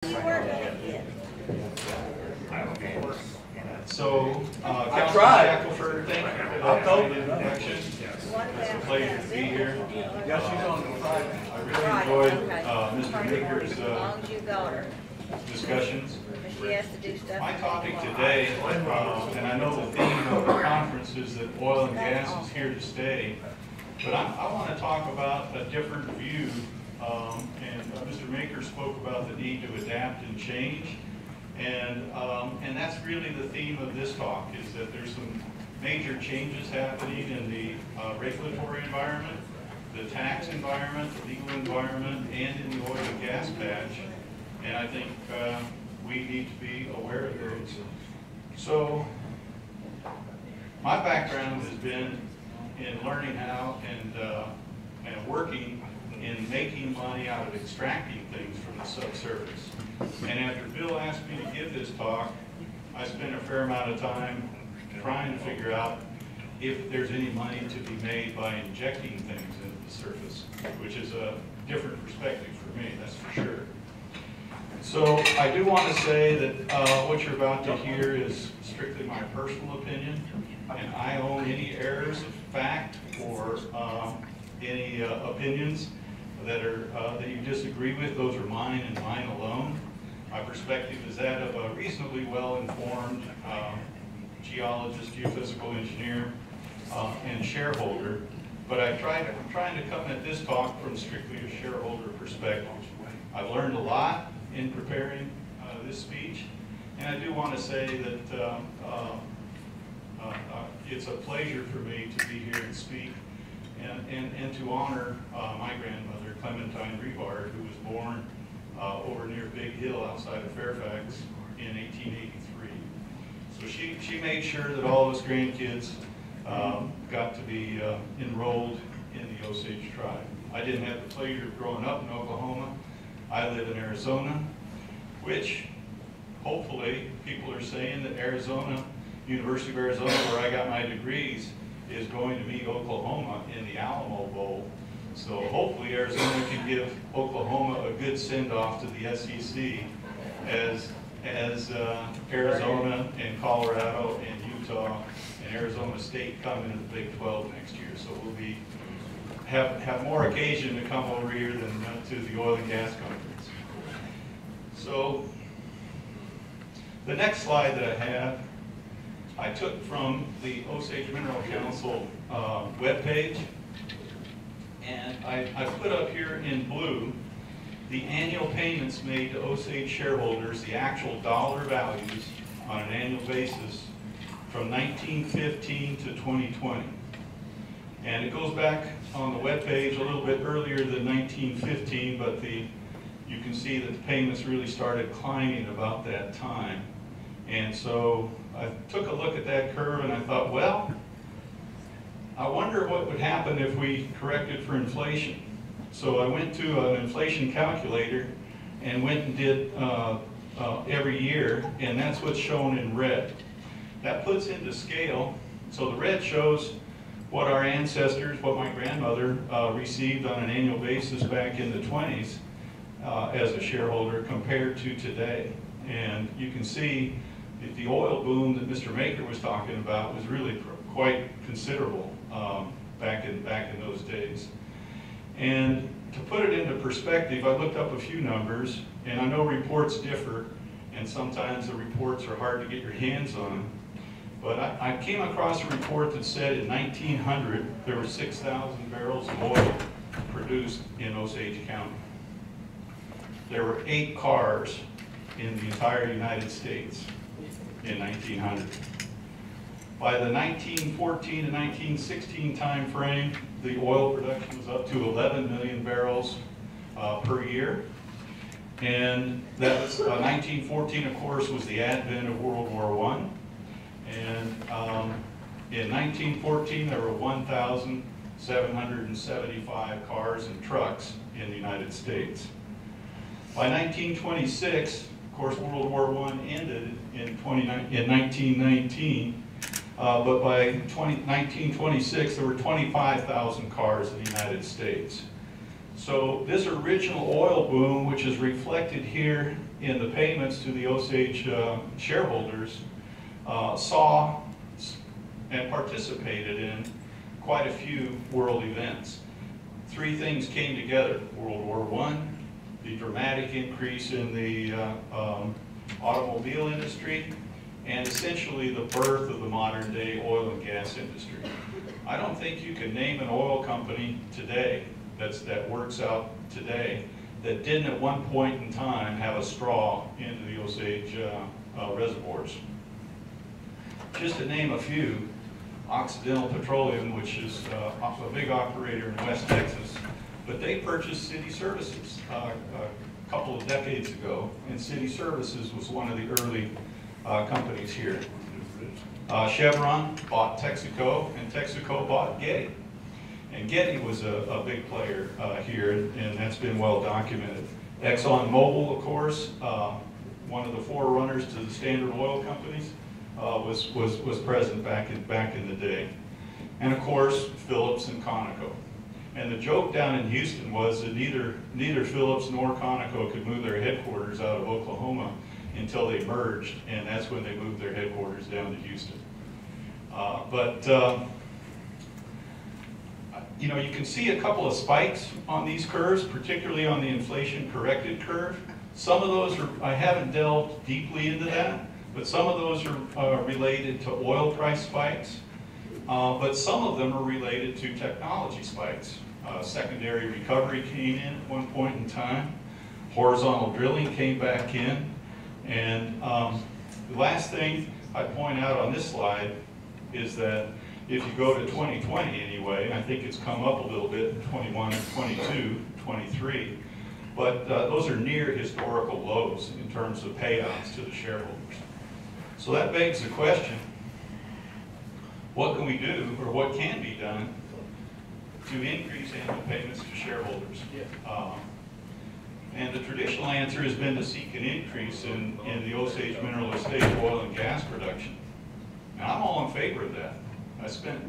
So, I tried. Shackelford, thank you for that introduction. It's a pleasure to be here. Yeah, she's on the side. I really enjoyed Mr. Baker's As long as you got her. discussions. But she has to do stuff. My topic today, and I know the theme of the conference is that oil and gas is here to stay, but I want to talk about a different view. And Mr. Maker spoke about the need to adapt and change. And that's really the theme of this talk, is that there's some major changes happening in the regulatory environment, the tax environment, the legal environment, and in the oil and gas patch. And I think we need to be aware of those. So my background has been in learning how and working in making money out of extracting things from the subsurface. And after Bill asked me to give this talk, I spent a fair amount of time trying to figure out if there's any money to be made by injecting things into the surface, which is a different perspective for me, that's for sure. So I do want to say that what you're about to hear is strictly my personal opinion, and I own any errors of fact or any opinions that you disagree with. Those are mine and mine alone. My perspective is that of a reasonably well-informed geologist, geophysical engineer, and shareholder. But I'm trying to come at this talk from strictly a shareholder perspective. I've learned a lot in preparing this speech, and I do want to say that it's a pleasure for me to be here and speak and to honor my grandmother, Clementine Revard, who was born over near Big Hill outside of Fairfax in 1883. So she made sure that all of us grandkids got to be enrolled in the Osage tribe. I didn't have the pleasure of growing up in Oklahoma. I live in Arizona, which hopefully people are saying that Arizona, University of Arizona, where I got my degrees, is going to meet Oklahoma in the Alamo Bowl. So hopefully Arizona can give Oklahoma a good send-off to the SEC as Arizona and Colorado and Utah and Arizona State come into the Big 12 next year. So we'll have more occasion to come over here than to the oil and gas conference. So the next slide that I have, I took from the Osage Mineral Council webpage, and I put up here in blue the annual payments made to Osage shareholders, the actual dollar values on an annual basis from 1915 to 2020. And it goes back on the webpage a little bit earlier than 1915, but you can see that the payments really started climbing about that time. And so I took a look at that curve and I thought, well, I wonder what would happen if we corrected for inflation. So I went to an inflation calculator and went and did every year, and that's what's shown in red. That puts into scale, so the red shows what our ancestors, what my grandmother received on an annual basis back in the 20s as a shareholder compared to today. And you can see that the oil boom that Mr. Maker was talking about was really quite considerable back in those days. And to put it into perspective, I looked up a few numbers, and I know reports differ, and sometimes the reports are hard to get your hands on. But I came across a report that said in 1900 there were 6,000 barrels of oil produced in Osage County. There were 8 cars in the entire United States in 1900. By the 1914 to 1916 time frame, the oil production was up to 11 million barrels per year. And that was, 1914, of course, was the advent of World War I. And in 1914, there were 1,775 cars and trucks in the United States. By 1926, of course, World War I ended in 1919, but by 1926, there were 25,000 cars in the United States. So this original oil boom, which is reflected here in the payments to the Osage shareholders saw and participated in quite a few world events. Three things came together: World War I, the dramatic increase in the automobile industry, and essentially the birth of the modern day oil and gas industry. I don't think you can name an oil company today that works out today that didn't at one point in time have a straw into the Osage reservoirs. Just to name a few, Occidental Petroleum, which is a big operator in West Texas, but they purchased City Services a couple of decades ago, and City Services was one of the early companies here. Chevron bought Texaco, and Texaco bought Getty. And Getty was a big player here, and that's been well documented. ExxonMobil, of course, one of the forerunners to the Standard Oil companies, was present back in the day. And of course, Phillips and Conoco. And the joke down in Houston was that neither Phillips nor Conoco could move their headquarters out of Oklahoma until they merged, and that's when they moved their headquarters down to Houston. You know, you can see a couple of spikes on these curves, particularly on the inflation-corrected curve. Some of those I haven't delved deeply into that, but some of those are related to oil price spikes. But some of them are related to technology spikes. Secondary recovery came in at one point in time. Horizontal drilling came back in. And the last thing I point out on this slide is that if you go to 2020 anyway, and I think it's come up a little bit in 21, 22, 23, but those are near historical lows in terms of payouts to the shareholders. So that begs the question, what can we do, or what can be done to increase annual payments to shareholders? And the traditional answer has been to seek an increase in the Osage Mineral Estate oil and gas production. And I'm all in favor of that. I spent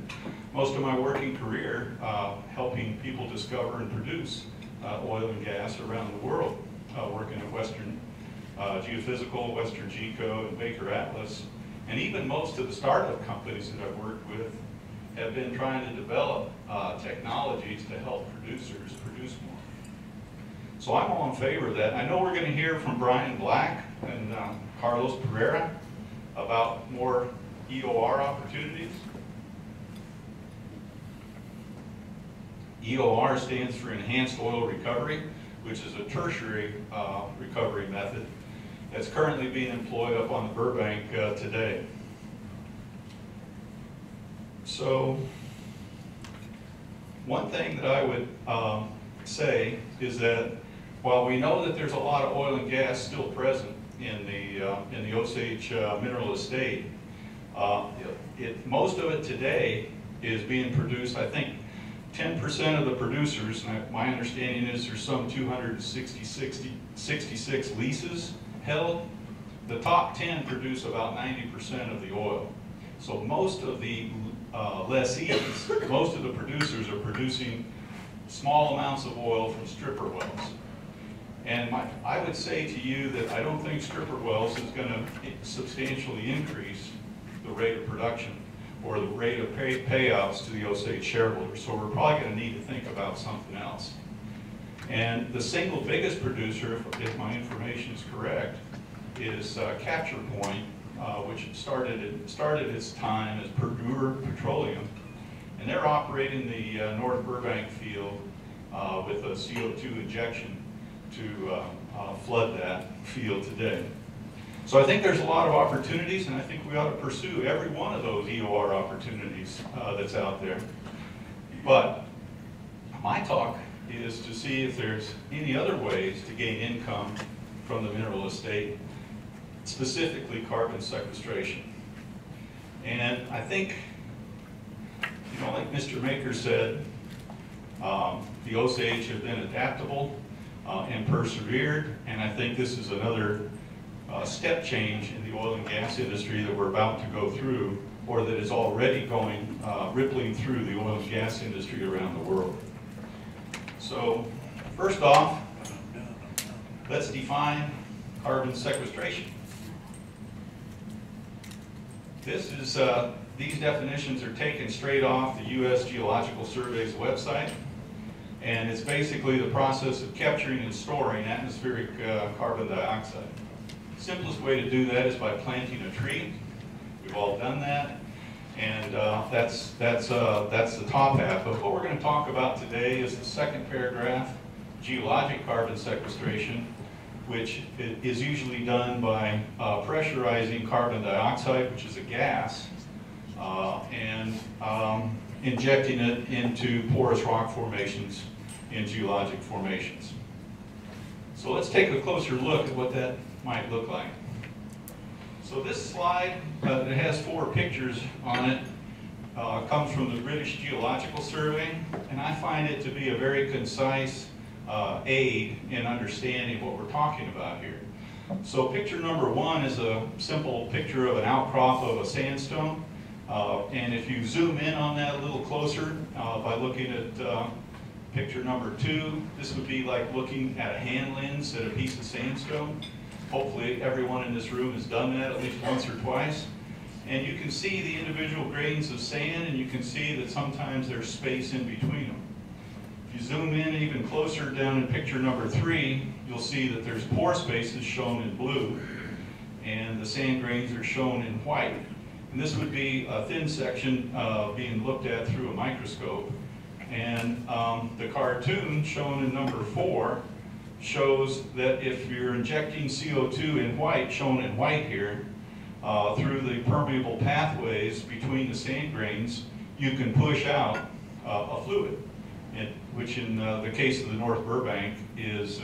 most of my working career helping people discover and produce oil and gas around the world, working at Western Geophysical, Western GECO, and Baker Atlas. And even most of the startup companies that I've worked with have been trying to develop technologies to help producers produce more. So I'm all in favor of that. I know we're going to hear from Brian Black and Carlos Pereira about more EOR opportunities. EOR stands for Enhanced Oil Recovery, which is a tertiary recovery method that's currently being employed up on the Burbank today. So one thing that I would say is that while we know that there's a lot of oil and gas still present in the Osage mineral estate, most of it today is being produced, I think 10% of the producers, and my understanding is there's some 266 leases held. The top 10 produce about 90% of the oil. So most of the lessees, most of the producers are producing small amounts of oil from stripper wells. And I would say to you that I don't think stripper wells is going to substantially increase the rate of production or the rate of payouts to the Osage shareholders. So we're probably going to need to think about something else. And the single biggest producer, if my information is correct, is Capture Point, which started its time as Purdue Petroleum. And they're operating the North Burbank field with a CO2 injection to flood that field today. So I think there's a lot of opportunities, and I think we ought to pursue every one of those EOR opportunities that's out there. But my talk is to see if there's any other ways to gain income from the mineral estate, specifically carbon sequestration. And I think, you know, like Mr. Maker said, the Osage have been adaptable and persevered, and I think this is another step change in the oil and gas industry that we're about to go through, or that is already going, rippling through the oil and gas industry around the world. So, first off, let's define carbon sequestration. These definitions are taken straight off the U.S. Geological Survey's website, and it's basically the process of capturing and storing atmospheric carbon dioxide. Simplest way to do that is by planting a tree. We've all done that, and that's the top half. But what we're going to talk about today is the second paragraph, geologic carbon sequestration, which is usually done by pressurizing carbon dioxide, which is a gas, and injecting it into porous rock formations in geologic formations. So let's take a closer look at what that might look like. So this slide, it has 4 pictures on it, comes from the British Geological Survey, and I find it to be a very concise aid in understanding what we're talking about here. So picture number 1 is a simple picture of an outcrop of a sandstone. And if you zoom in on that a little closer by looking at picture number 2, this would be like looking at a hand lens at a piece of sandstone. Hopefully everyone in this room has done that at least once or twice. And you can see the individual grains of sand, and you can see that sometimes there's space in between them. If you zoom in even closer down in picture number 3, you'll see that there's pore spaces shown in blue, and the sand grains are shown in white. And this would be a thin section being looked at through a microscope. And the cartoon shown in number 4 shows that if you're injecting CO2 in white, shown in white here, through the permeable pathways between the sand grains, you can push out a fluid, which in the case of the North Burbank is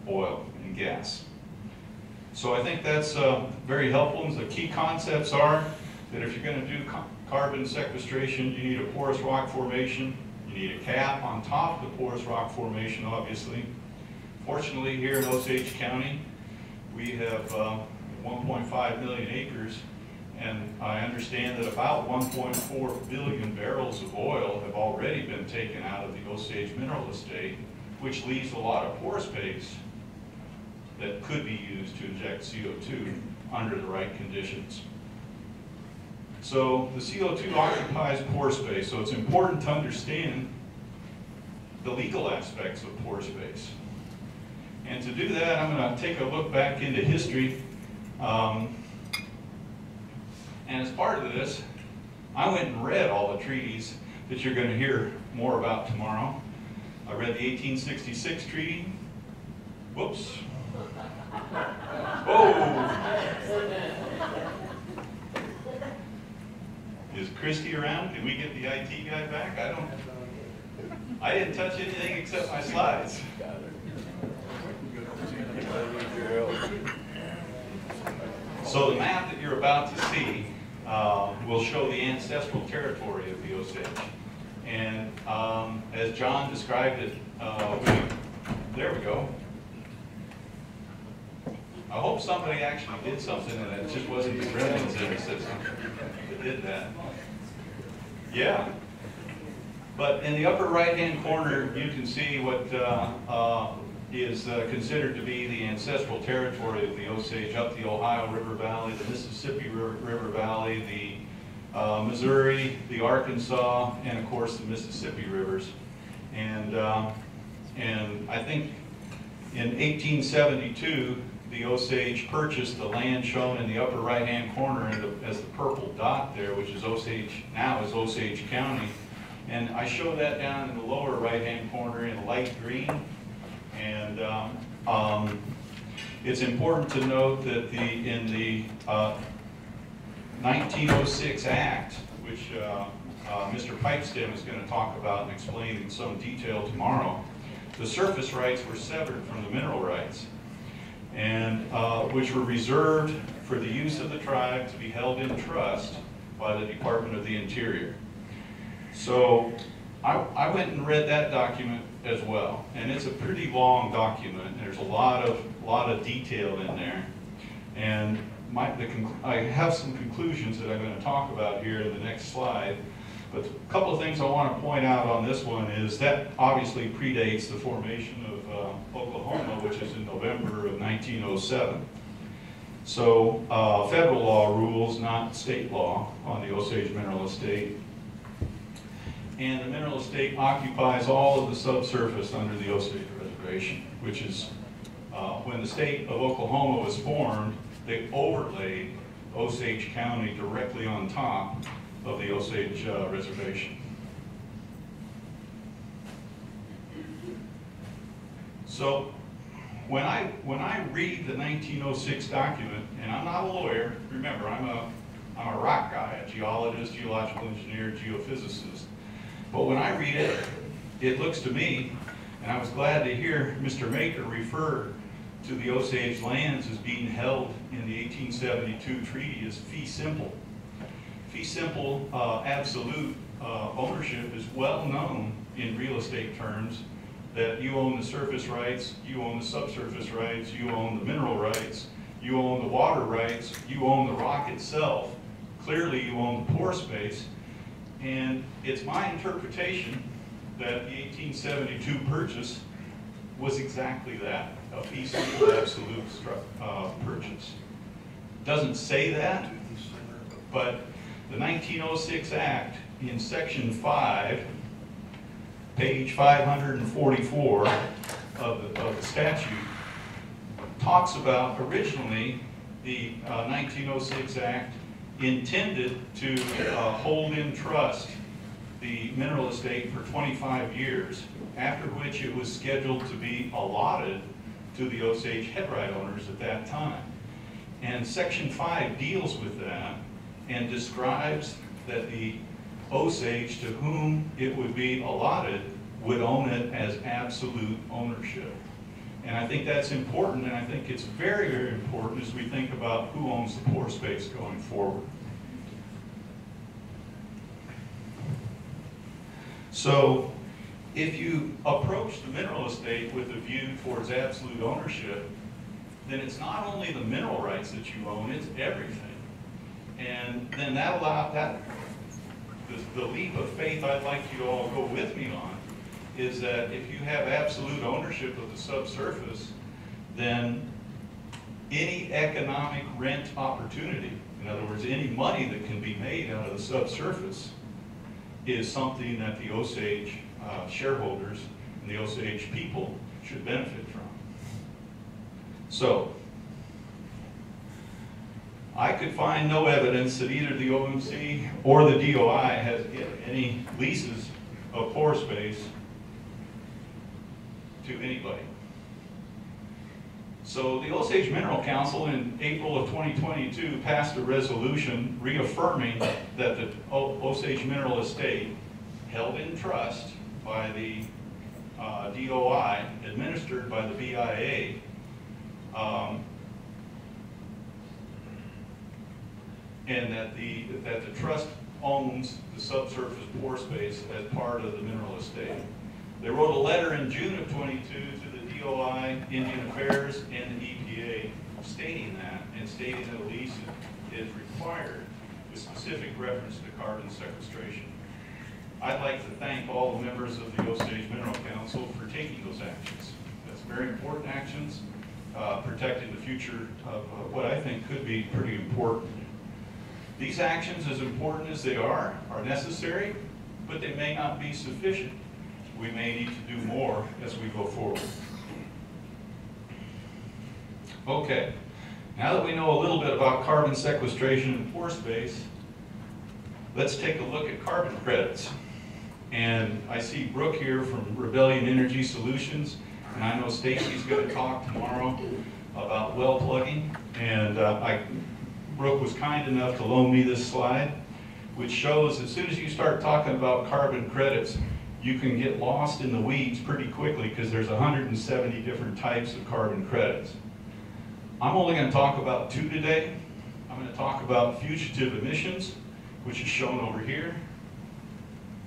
oil and gas. So I think that's very helpful. And the key concepts are that if you're going to do carbon sequestration, you need a porous rock formation. You need a cap on top of the porous rock formation, obviously. Fortunately, here in Osage County, we have 1.5 million acres, and I understand that about 1.4 billion barrels of oil have already been taken out of the Osage mineral estate, which leaves a lot of pore space that could be used to inject CO2 under the right conditions. So the CO2 occupies pore space, so it's important to understand the legal aspects of pore space. And to do that, I'm going to take a look back into history. And as part of this, I went and read all the treaties that you're going to hear more about tomorrow. I read the 1866 treaty. Whoops. Oh! Is Christy around? Did we get the IT guy back? I didn't touch anything except my slides. So the map that you're about to see will show the ancestral territory of the Osage. And as John described it, there we go. I hope somebody actually did something and it just wasn't the gremlins in the system that did that. Yeah. But in the upper right-hand corner, you can see what is considered to be the ancestral territory of the Osage, up the Ohio River Valley, the Mississippi River Valley, the Missouri, the Arkansas, and of course the Mississippi rivers. And I think in 1872, the Osage purchased the land shown in the upper right-hand corner as the purple dot there, which is Osage, now is Osage County. And I show that down in the lower right-hand corner in light green. And it's important to note that in the 1906 Act, which Mr. Pipestem is going to talk about and explain in some detail tomorrow, the surface rights were severed from the mineral rights, and which were reserved for the use of the tribe to be held in trust by the Department of the Interior. So I went and read that document as well, and it's a pretty long document. There's a lot of detail in there, and I have some conclusions that I'm going to talk about here in the next slide. But a couple of things I want to point out on this one is that obviously predates the formation of Oklahoma, which is in November of 1907. So federal law rules, not state law, on the Osage mineral estate. And the mineral estate occupies all of the subsurface under the Osage Reservation, which is, when the state of Oklahoma was formed, they overlaid Osage County directly on top of the Osage Reservation. So when I read the 1906 document, and I'm not a lawyer, remember I'm a rock guy, a geologist, geological engineer, geophysicist. But when I read it, it looks to me, and I was glad to hear Mr. Maker refer to the Osage lands as being held in the 1872 treaty as fee simple. Fee simple absolute ownership is well known in real estate terms, that you own the surface rights, you own the subsurface rights, you own the mineral rights, you own the water rights, you own the rock itself. Clearly you own the pore space. And it's my interpretation that the 1872 purchase was exactly that, a fee simple absolute purchase. Doesn't say that, but the 1906 Act in Section 5, page 544 of the statute, talks about originally the 1906 Act intended to hold in trust the mineral estate for 25 years, after which it was scheduled to be allotted to the Osage headright owners at that time. And Section 5 deals with that and describes that the Osage to whom it would be allotted would own it as absolute ownership. And I think that's important, and I think it's very, very important as we think about who owns the pore space going forward. So if you approach the mineral estate with a view towards absolute ownership, then it's not only the mineral rights that you own, it's everything. And then the leap of faith I'd like you to all go with me on is that if you have absolute ownership of the subsurface, then any economic rent opportunity, in other words, any money that can be made out of the subsurface, is something that the Osage shareholders and the Osage people should benefit from. So, I could find no evidence that either the OMC or the DOI has any leases of pore space to anybody. So the Osage Mineral Council in April of 2022 passed a resolution reaffirming that the Osage Mineral Estate, held in trust by the DOI, administered by the BIA, and that the trust owns the subsurface pore space as part of the mineral estate. They wrote a letter in June of 22 to the DOI, Indian Affairs, and the EPA stating that, and stating that a lease is required with specific reference to carbon sequestration. I'd like to thank all the members of the Osage Mineral Council for taking those actions. That's very important actions, protecting the future of what I think could be pretty important. These actions, as important as they are necessary, but they may not be sufficient. We may need to do more as we go forward. Okay, now that we know a little bit about carbon sequestration and pore space, let's take a look at carbon credits. And I see Brooke here from Rebellion Energy Solutions, and I know Stacy's going to talk tomorrow about well plugging. And Brooke was kind enough to loan me this slide, which shows as soon as you start talking about carbon credits, you can get lost in the weeds pretty quickly because there's 170 different types of carbon credits. I'm only going to talk about two today. I'm going to talk about fugitive emissions, which is shown over here.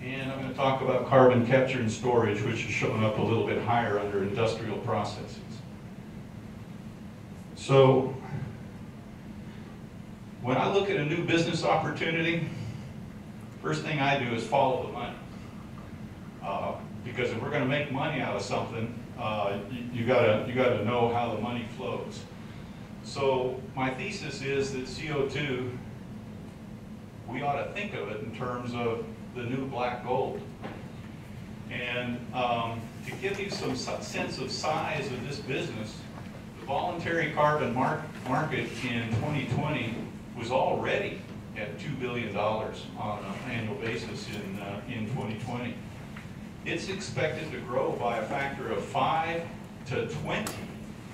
And I'm going to talk about carbon capture and storage, which is shown up a little bit higher under industrial processes. So, when I look at a new business opportunity, first thing I do is follow the money. Because if we're going to make money out of something, you gotta know how the money flows. So my thesis is that CO2, we ought to think of it in terms of the new black gold. And to give you some sense of size of this business, the voluntary carbon market in 2020 was already at $2 billion on an annual basis in 2020. It's expected to grow by a factor of 5 to 20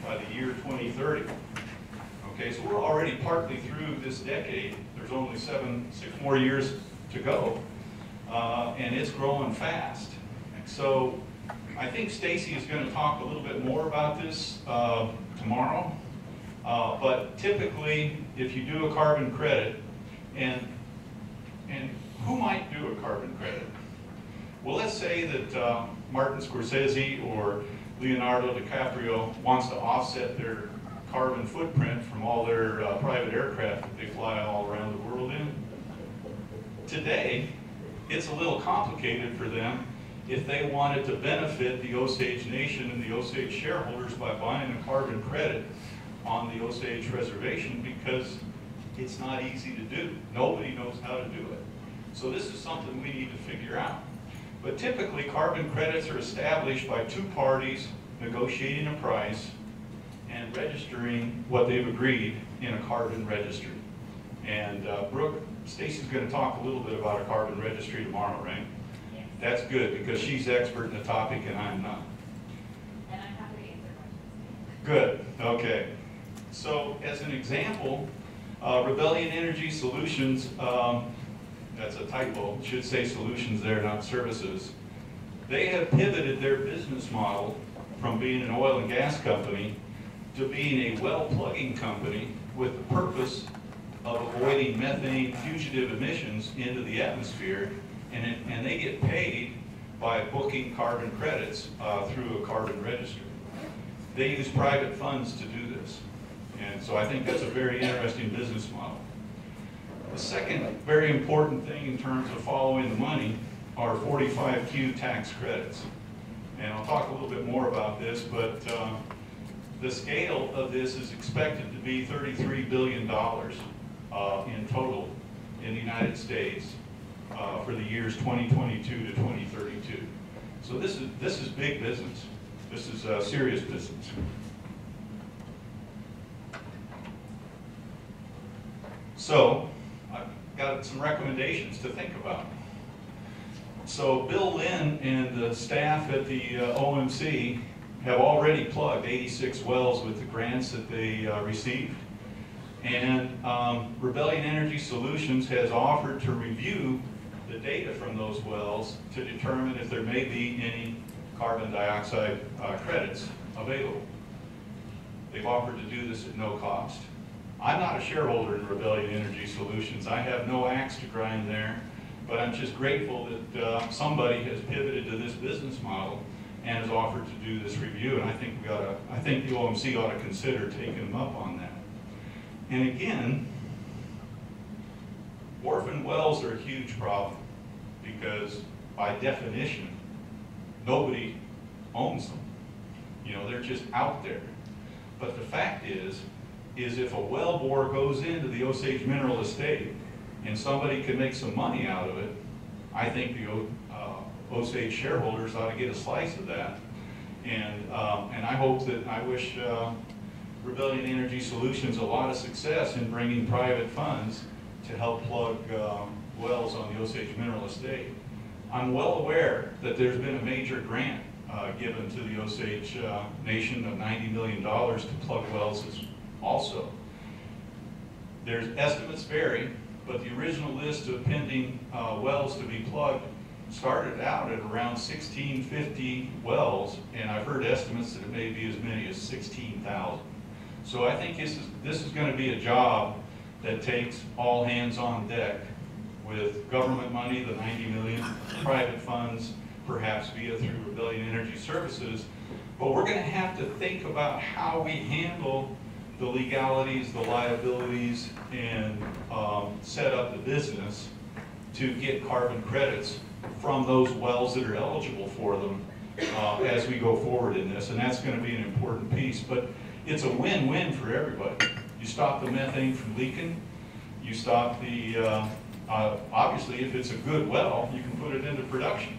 by the year 2030. Okay, so we're already partly through this decade. There's only 6 more years to go, and it's growing fast. So I think Stacy is going to talk a little bit more about this tomorrow. But typically, if you do a carbon credit, and who might do a carbon credit? Well, let's say that Martin Scorsese or Leonardo DiCaprio wants to offset their carbon footprint from all their private aircraft that they fly all around the world in. Today, it's a little complicated for them if they wanted to benefit the Osage Nation and the Osage shareholders by buying a carbon credit on the Osage Reservation, because it's not easy to do. Nobody knows how to do it. So this is something we need to figure out. But typically, carbon credits are established by two parties negotiating a price and registering what they've agreed in a carbon registry. And Stacy's going to talk a little bit about a carbon registry tomorrow, right? Yes. That's good, because she's expert in the topic and I'm not. And I'm happy to answer questions. Good, okay. So as an example, Rebellion Energy Solutions, that's a typo, it should say solutions there, not services. They have pivoted their business model from being an oil and gas company to being a well plugging company with the purpose of avoiding methane fugitive emissions into the atmosphere, and they get paid by booking carbon credits through a carbon registry. They use private funds to do this, and so I think that's a very interesting business model. The second very important thing in terms of following the money are 45Q tax credits. And I'll talk a little bit more about this, but the scale of this is expected to be $33 billion in total in the United States for the years 2022 to 2032. So this is big business. This is serious business. So I've got some recommendations to think about. So Bill Lynn and the staff at the OMC have already plugged 86 wells with the grants that they received. And Rebellion Energy Solutions has offered to review the data from those wells to determine if there may be any carbon dioxide credits available. They've offered to do this at no cost. I'm not a shareholder in Rebellion Energy Solutions. I have no axe to grind there, but I'm just grateful that somebody has pivoted to this business model and has offered to do this review, and I think the OMC ought to consider taking them up on that. And again, orphan wells are a huge problem because by definition, nobody owns them. You know, they're just out there. But the fact is if a well bore goes into the Osage mineral estate and somebody can make some money out of it, I think the Osage shareholders ought to get a slice of that. And I wish Rebellion Energy Solutions a lot of success in bringing private funds to help plug wells on the Osage mineral estate. I'm well aware that there's been a major grant given to the Osage Nation of $90 million to plug wells also. There's estimates vary, but the original list of pending wells to be plugged started out at around 1,650 wells, and I've heard estimates that it may be as many as 16,000. So I think this is going to be a job that takes all hands on deck with government money, the $90 million, private funds, perhaps through Rebellion Energy Services. But we're going to have to think about how we handle the legalities, the liabilities, and set up the business to get carbon credits from those wells that are eligible for them as we go forward in this, and that's going to be an important piece. But it's a win-win for everybody. You stop the methane from leaking, you stop the, obviously if it's a good well, you can put it into production.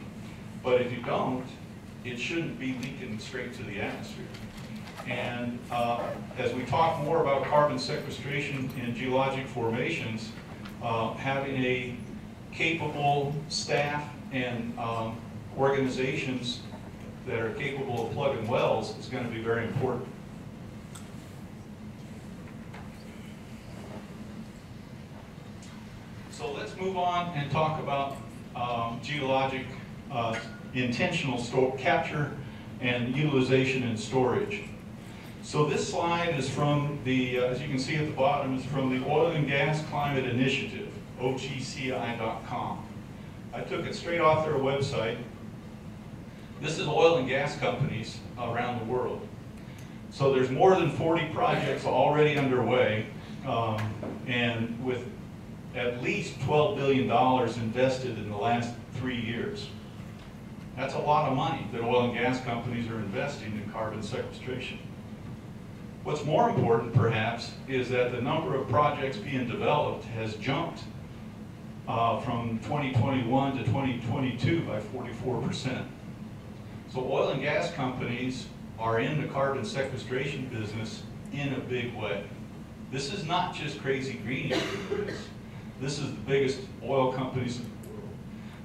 But if you don't, it shouldn't be leaking straight to the atmosphere. And as we talk more about carbon sequestration in geologic formations, having a capable staff and organizations that are capable of plugging wells is going to be very important. So let's move on and talk about geologic intentional capture and utilization and storage. So this slide is from the, as you can see at the bottom, is from the Oil and Gas Climate Initiative, OGCI.com. I took it straight off their website. This is oil and gas companies around the world. So there's more than 40 projects already underway, and with at least $12 billion invested in the last 3 years. That's a lot of money that oil and gas companies are investing in carbon sequestration. What's more important, perhaps, is that the number of projects being developed has jumped from 2021 to 2022 by 44%. So oil and gas companies are in the carbon sequestration business in a big way. This is not just crazy green doing this. This is the biggest oil companies in the world,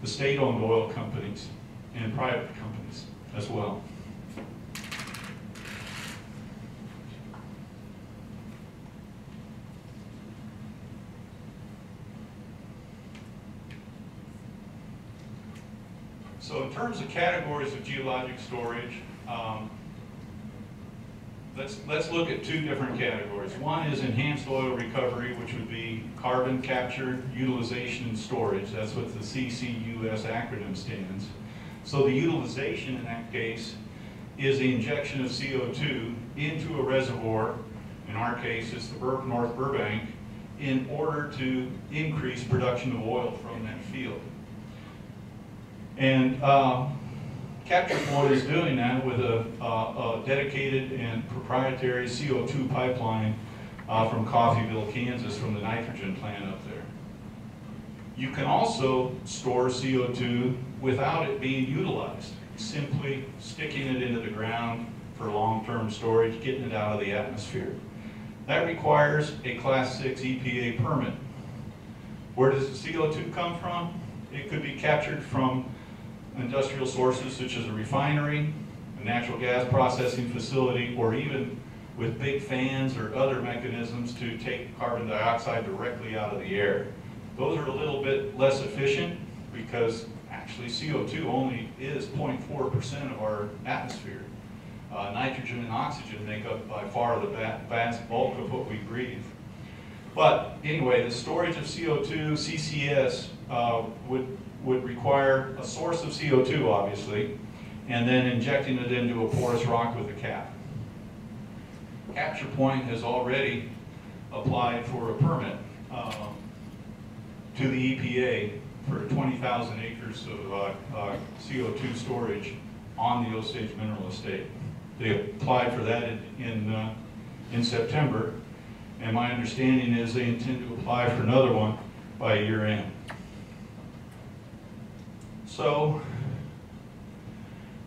the state-owned oil companies and private companies as well. So in terms of categories of geologic storage, let's look at two different categories. One is enhanced oil recovery, which would be carbon capture, utilization, and storage. That's what the CCUS acronym stands. So the utilization in that case is the injection of CO2 into a reservoir, in our case it's the North Burbank, in order to increase production of oil from that field. And Capture Point is doing that with a dedicated and proprietary CO2 pipeline from Coffeyville, Kansas, from the nitrogen plant up there. You can also store CO2 without it being utilized, simply sticking it into the ground for long-term storage, getting it out of the atmosphere. That requires a Class 6 EPA permit. Where does the CO2 come from? It could be captured from industrial sources such as a refinery, a natural gas processing facility, or even with big fans or other mechanisms to take carbon dioxide directly out of the air. Those are a little bit less efficient because actually CO2 only is 0.4% of our atmosphere. Nitrogen and oxygen make up by far the vast bulk of what we breathe. But anyway, the storage of CO2, CCS, would require a source of CO2, obviously, and then injecting it into a porous rock with a cap. Capture Point has already applied for a permit to the EPA for 20,000 acres of CO2 storage on the Osage Mineral Estate. They applied for that in September, and my understanding is they intend to apply for another one by year end. So,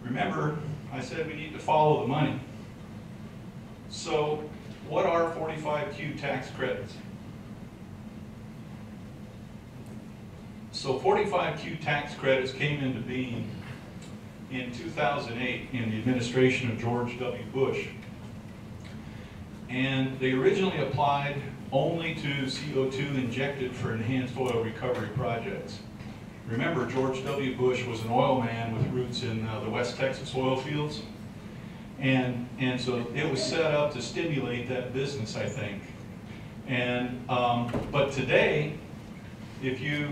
remember, I said we need to follow the money. So, what are 45Q tax credits? So 45Q tax credits came into being in 2008 in the administration of George W. Bush. And they originally applied only to CO2 injected for enhanced oil recovery projects. Remember, George W. Bush was an oil man with roots in the West Texas oil fields. And so it was set up to stimulate that business, I think. And, but today, if you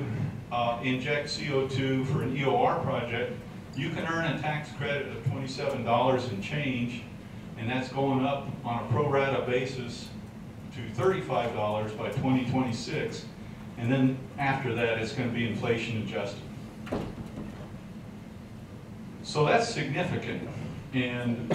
inject CO2 for an EOR project, you can earn a tax credit of $27 and change, and that's going up on a pro rata basis to $35 by 2026. And then after that, it's going to be inflation adjusted. So that's significant. And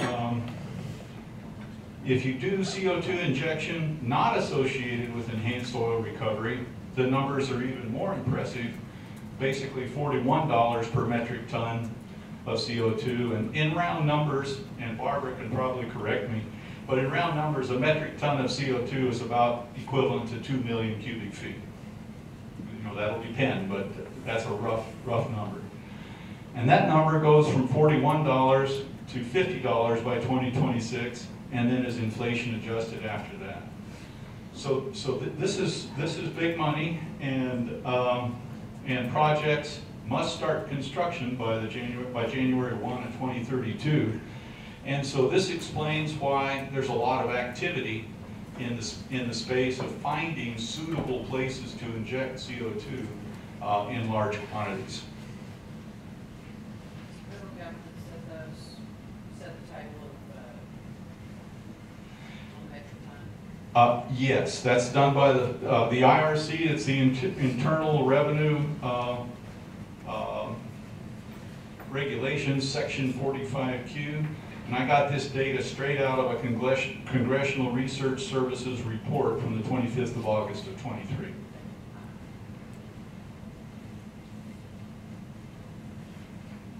if you do CO2 injection not associated with enhanced oil recovery, the numbers are even more impressive. Basically $41 per metric ton of CO2. And in round numbers, and Barbara can probably correct me, but in round numbers, a metric ton of CO2 is about equivalent to 2 million cubic feet. You know, that'll depend, but that's a rough number. And that number goes from $41 to $50 by 2026, and then is inflation adjusted after that. So this is big money, and projects must start construction by January 1 of 2032. And so this explains why there's a lot of activity in the space of finding suitable places to inject CO2 in large quantities. Federal government set the title of metric ton? Yes, that's done by the IRC. It's the Internal Revenue Regulations, Section 45Q. And I got this data straight out of a Congressional Research Services report from the 25th of August of 23.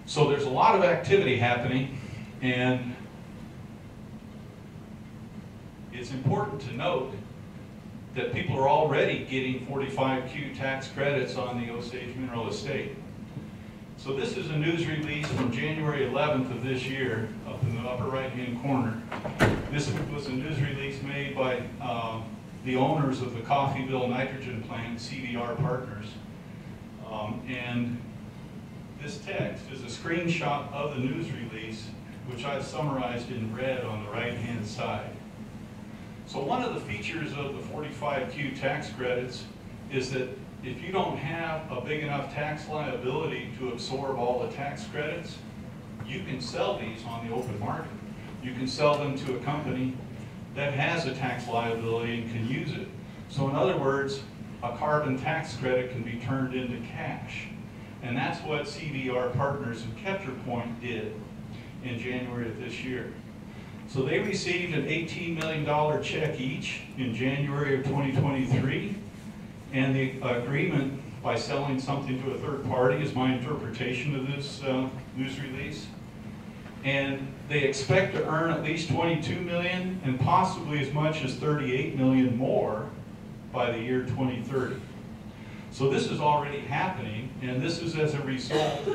So there's a lot of activity happening, and it's important to note that people are already getting 45Q tax credits on the Osage mineral estate. So this is a news release from January 11th of this year, up in the upper right-hand corner. This was a news release made by the owners of the Coffeyville nitrogen plant, CVR Partners. And this text is a screenshot of the news release, which I've summarized in red on the right-hand side. So one of the features of the 45Q tax credits is that if you don't have a big enough tax liability to absorb all the tax credits, you can sell these on the open market. You can sell them to a company that has a tax liability and can use it. So in other words, a carbon tax credit can be turned into cash. And that's what CVR Partners and CapturePoint did in January of this year. So they received an $18 million check each in January of 2023. And the agreement by selling something to a third party is my interpretation of this news release. And they expect to earn at least $22 million and possibly as much as $38 million more by the year 2030. So this is already happening, and this is as a result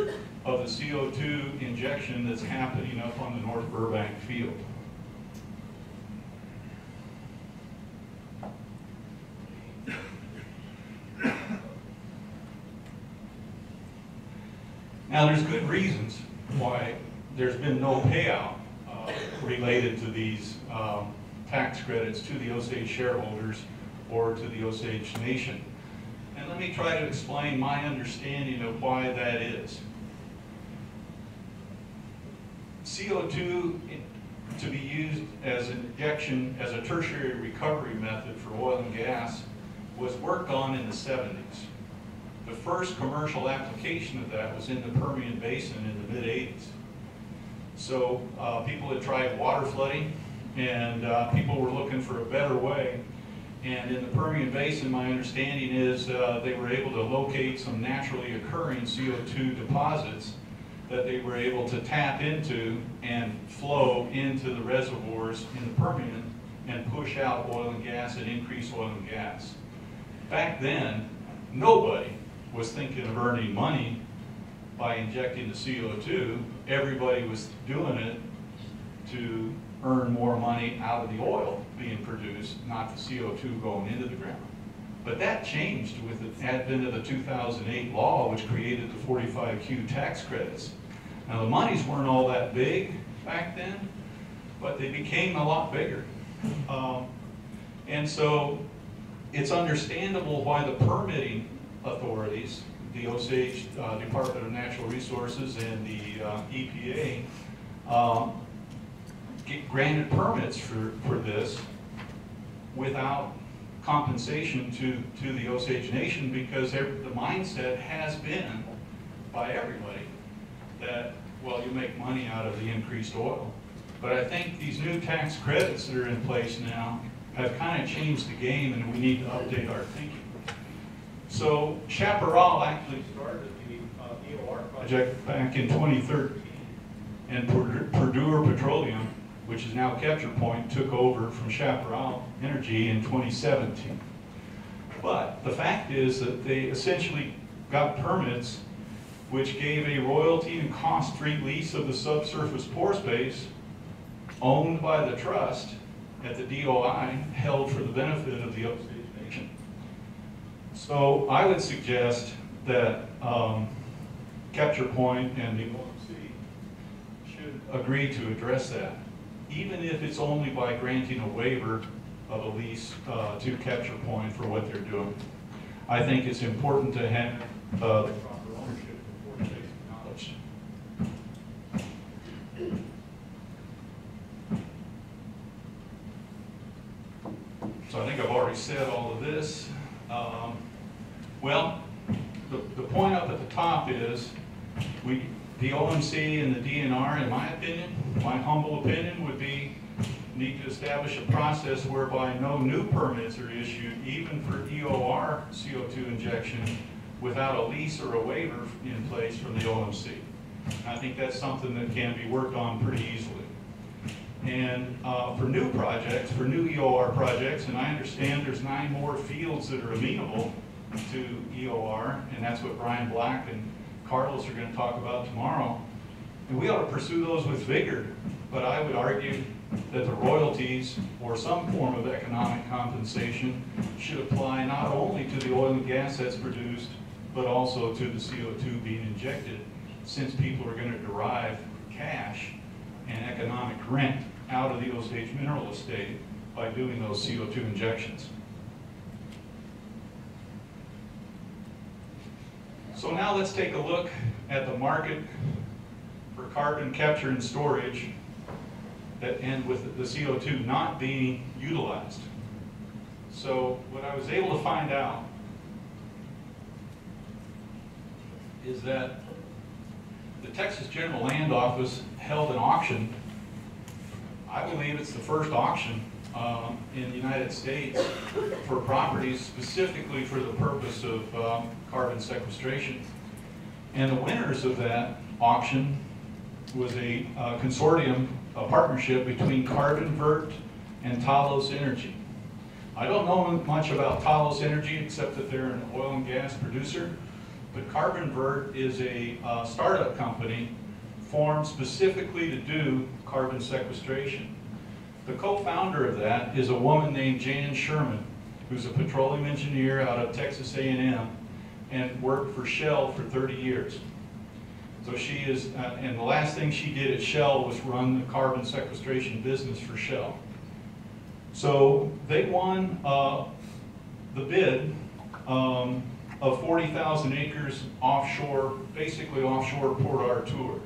of the CO2 injection that's happening up on the North Burbank field. Now, there's good reasons why there's been no payout related to these tax credits to the Osage shareholders or to the Osage Nation. And let me try to explain my understanding of why that is. CO2 to be used as an injection, as a tertiary recovery method for oil and gas was worked on in the 70s. The first commercial application of that was in the Permian Basin in the mid-80s. So people had tried water flooding, and people were looking for a better way. And in the Permian Basin, my understanding is they were able to locate some naturally occurring CO2 deposits that they were able to tap into and flow into the reservoirs in the Permian and push out oil and gas and increase oil and gas. Back then, nobody was thinking of earning money by injecting the CO2. Everybody was doing it to earn more money out of the oil being produced, not the CO2 going into the ground. But that changed with the advent of the 2008 law, which created the 45Q tax credits. Now, the monies weren't all that big back then, but they became a lot bigger. And so it's understandable why the permitting authorities, the Osage Department of Natural Resources and the EPA, granted permits for this without compensation to the Osage Nation, because the mindset has been by everybody that, well, you make money out of the increased oil. But I think these new tax credits that are in place now have kind of changed the game, and we need to update our thinking. So Chaparral actually started the EOR project back in 2013, and Purdue Petroleum, which is now Capture Point, took over from Chaparral Energy in 2017. But the fact is that they essentially got permits which gave a royalty and cost-free lease of the subsurface pore space owned by the trust at the DOI, held for the benefit of the Osage Nation. So I would suggest that Capture Point and the OMC should agree to address that, even if it's only by granting a waiver of a lease to Capture Point for what they're doing. I think it's important to have the proper ownership before it's acknowledged. So I think I've already said all of this. Well, the point up at the top is the OMC and the DNR, in my opinion, my humble opinion, would be need to establish a process whereby no new permits are issued, even for EOR CO2 injection, without a lease or a waiver in place from the OMC. I think that's something that can be worked on pretty easily. And for new projects, for new EOR projects, and I understand there's 9 more fields that are amenable to EOR, and that's what Brian Black and Carlos are going to talk about tomorrow. And we ought to pursue those with vigor, but I would argue that the royalties or some form of economic compensation should apply not only to the oil and gas that's produced, but also to the CO2 being injected, since people are going to derive cash and economic rent out of the Osage mineral estate by doing those CO2 injections. So now let's take a look at the market for carbon capture and storage that end with the CO2 not being utilized. So what I was able to find out is that the Texas General Land Office held an auction. I believe it's the first auction in the United States for properties specifically for the purpose of carbon sequestration. And the winners of that auction was a consortium, a partnership between CarbonVert and Talos Energy. I don't know much about Talos Energy except that they're an oil and gas producer, but CarbonVert is a startup company formed specifically to do carbon sequestration. The co-founder of that is a woman named Jan Sherman, who's a petroleum engineer out of Texas A&M and worked for Shell for 30 years. So she is, and the last thing she did at Shell was run the carbon sequestration business for Shell. So they won the bid of 40,000 acres offshore, basically offshore Port Arthur.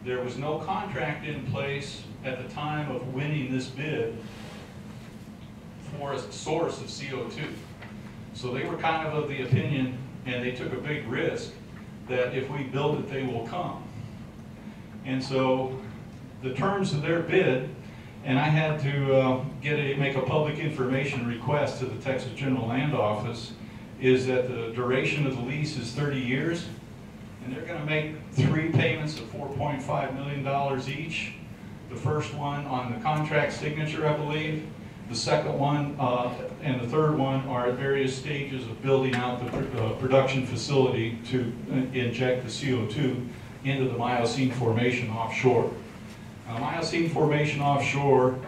There was no contract in place at the time of winning this bid for a source of CO2. So they were kind of the opinion, and they took a big risk, that if we build it, they will come. And so the terms of their bid, and I had to make a public information request to the Texas General Land Office, is that the duration of the lease is 30 years, and they're going to make 3 payments of $4.5 million each. The first one on the contract signature, I believe. The second one and the third one are at various stages of building out the production facility to inject the CO2 into the Miocene Formation offshore. Now, Miocene Formation offshore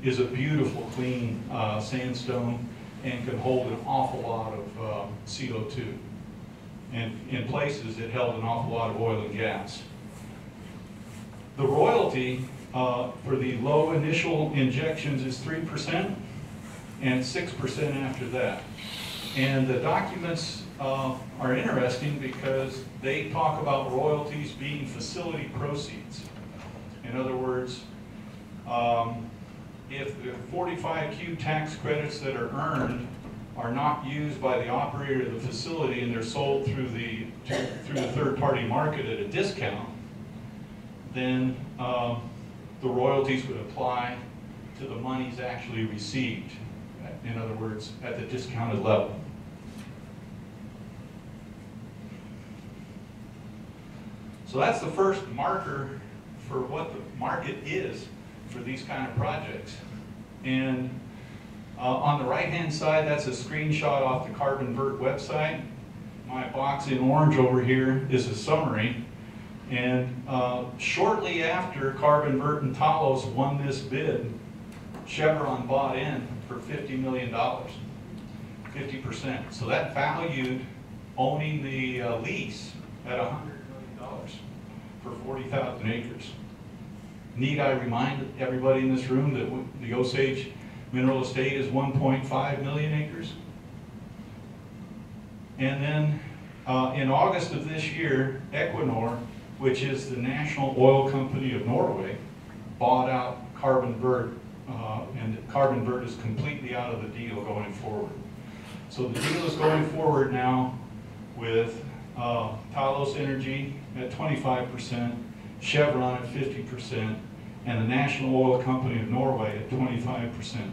is a beautiful, clean sandstone and can hold an awful lot of CO2. And in places, it held an awful lot of oil and gas. The royalty for the low initial injections is 3% and 6% after that. And the documents are interesting because they talk about royalties being facility proceeds. In other words, if the 45Q tax credits that are earned are not used by the operator of the facility and they're sold through the third-party market at a discount, then the royalties would apply to the monies actually received. In other words, at the discounted level. So that's the first marker for what the market is for these kind of projects. And on the right-hand side, that's a screenshot off the CarbonVert website. My box in orange over here is a summary. And shortly after CarbonVert and Talos won this bid, Chevron bought in for $50 million, 50%. So that valued owning the lease at $100 million for 40,000 acres. Need I remind everybody in this room that the Osage mineral estate is 1.5 million acres? And then in August of this year, Equinor, which is the national oil company of Norway, bought out CarbonVert, and CarbonVert is completely out of the deal going forward. So the deal is going forward now with Talos Energy at 25%, Chevron at 50%, and the National Oil Company of Norway at 25%.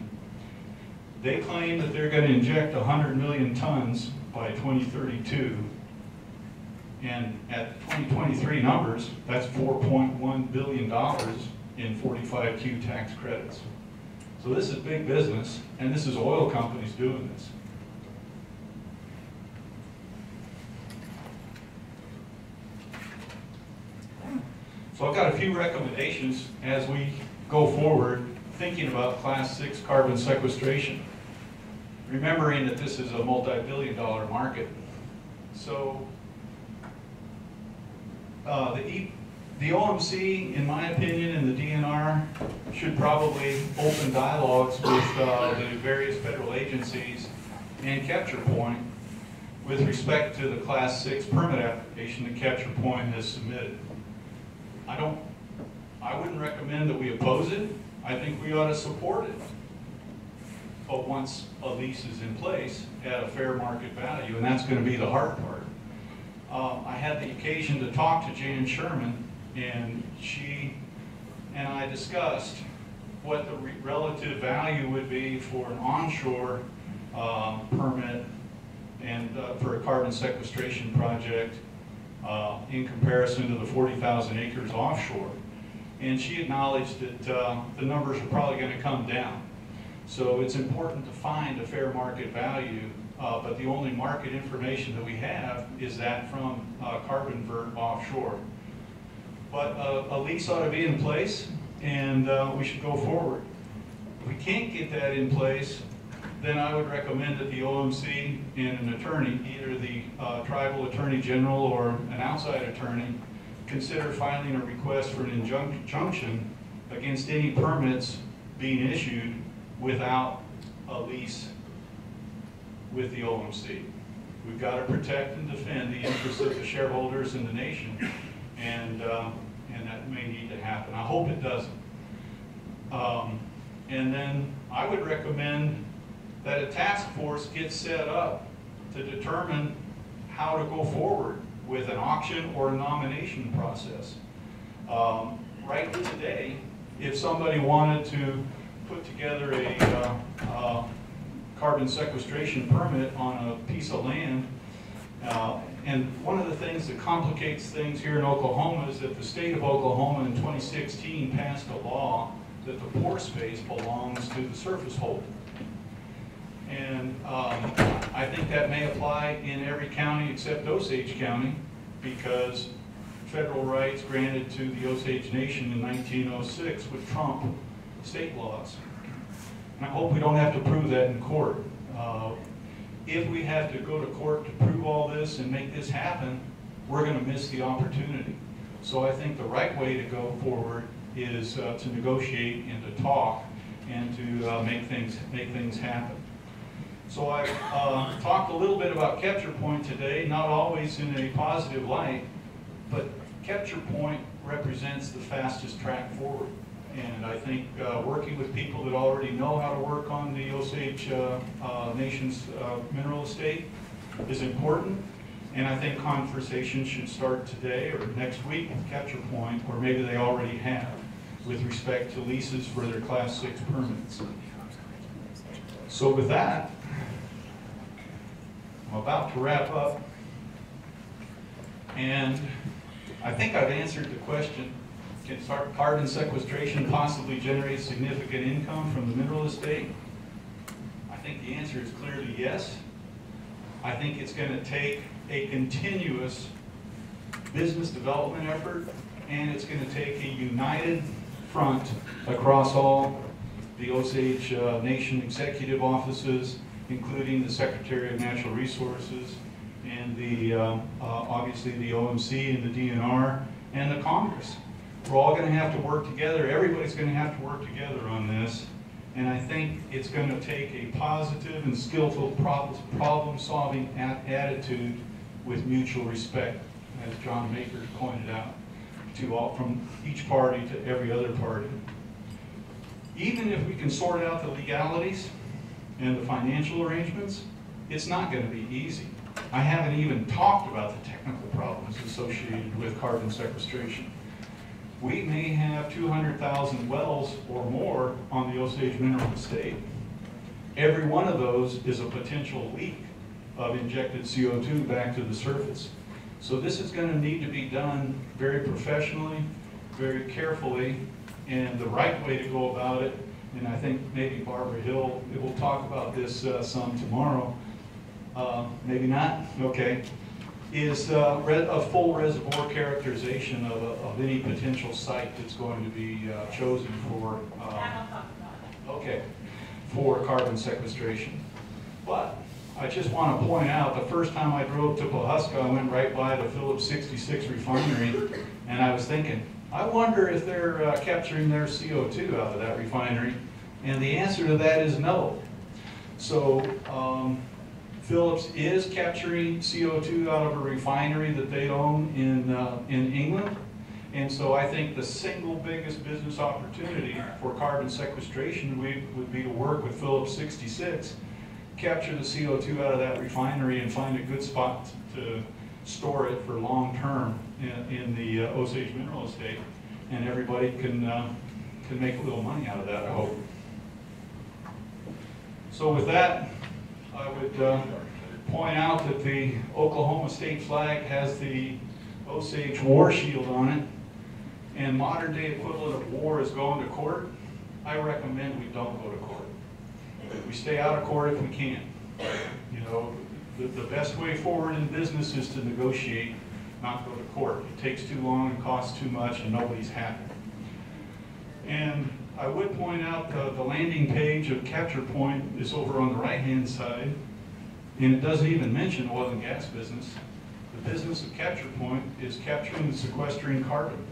They claim that they're going to inject 100 million tons by 2032. And at 2023 numbers, that's $4.1 billion in 45Q tax credits. So this is big business, and this is oil companies doing this. So I've got a few recommendations as we go forward thinking about Class 6 carbon sequestration, remembering that this is a multi-billion-dollar market. So the OMC, in my opinion, and the DNR should probably open dialogues with the various federal agencies and Capture Point with respect to the Class 6 permit application that Capture Point has submitted. I wouldn't recommend that we oppose it. I think we ought to support it. But once a lease is in place at a fair market value, and that's going to be the hard part. I had the occasion to talk to Jan Sherman, and she and I discussed what the relative value would be for an onshore permit and for a carbon sequestration project in comparison to the 40,000 acres offshore. And she acknowledged that the numbers are probably going to come down. So it's important to find a fair market value, but the only market information that we have is that from CarbonVert offshore. But a lease ought to be in place, and we should go forward. If we can't get that in place, then I would recommend that the OMC and an attorney, either the tribal attorney general or an outside attorney, consider filing a request for an injunction against any permits being issued without a lease with the OMC. We've got to protect and defend the interests of the shareholders in the nation, and that may need to happen. I hope it doesn't. And then I would recommend that a task force gets set up to determine how to go forward with an auction or a nomination process. Right today, if somebody wanted to put together a carbon sequestration permit on a piece of land, and one of the things that complicates things here in Oklahoma is that the state of Oklahoma in 2016 passed a law that the pore space belongs to the surface holder. And I think that may apply in every county except Osage County, because federal rights granted to the Osage Nation in 1906 would trump state laws. And I hope we don't have to prove that in court. If we have to go to court to prove all this and make this happen, we're going to miss the opportunity. So I think the right way to go forward is to negotiate and to talk and to make things happen. So I talked a little bit about Capture Point today, not always in a positive light, but Capture Point represents the fastest track forward. And I think working with people that already know how to work on the Osage Nation's mineral estate is important. And I think conversations should start today or next week with Capture Point, or maybe they already have, with respect to leases for their Class 6 permits. So with that, I'm about to wrap up. And I think I've answered the question, can carbon sequestration possibly generate significant income from the mineral estate? I think the answer is clearly yes. I think it's going to take a continuous business development effort, and it's going to take a united front across all the Osage Nation executive offices, including the Secretary of Natural Resources, and the obviously the OMC and the DNR and the Congress. We're all going to have to work together. Everybody's going to have to work together on this. And I think it's going to take a positive and skillful problem-solving attitude with mutual respect, as John Maker pointed out, to all, from each party to every other party. Even if we can sort out the legalities and the financial arrangements, it's not going to be easy. I haven't even talked about the technical problems associated with carbon sequestration. We may have 200,000 wells or more on the Osage mineral estate. Every one of those is a potential leak of injected CO2 back to the surface. So this is going to need to be done very professionally, very carefully, and the right way to go about it, and I think maybe Barbara Hill will talk about this some tomorrow, maybe not, okay, is a full reservoir characterization of any potential site that's going to be chosen for, okay, for carbon sequestration. But I just want to point out, the first time I drove to Pawhuska, I went right by the Phillips 66 refinery, and I was thinking, I wonder if they're capturing their CO2 out of that refinery, and the answer to that is no. So Phillips is capturing CO2 out of a refinery that they own in England, and so I think the single biggest business opportunity for carbon sequestration would be to work with Phillips 66, capture the CO2 out of that refinery and find a good spot to store it for long term in the Osage mineral estate, and everybody can make a little money out of that, I hope. So with that, I would point out that the Oklahoma state flag has the Osage war shield on it, and modern day equivalent of war is going to court. I recommend we don't go to court. We stay out of court if we can. You know, the best way forward in business is to negotiate, not go to court. It takes too long and costs too much, and nobody's happy. And I would point out the landing page of Capture Point is over on the right-hand side, and it doesn't even mention oil and gas business. The business of Capture Point is capturing and sequestering carbon.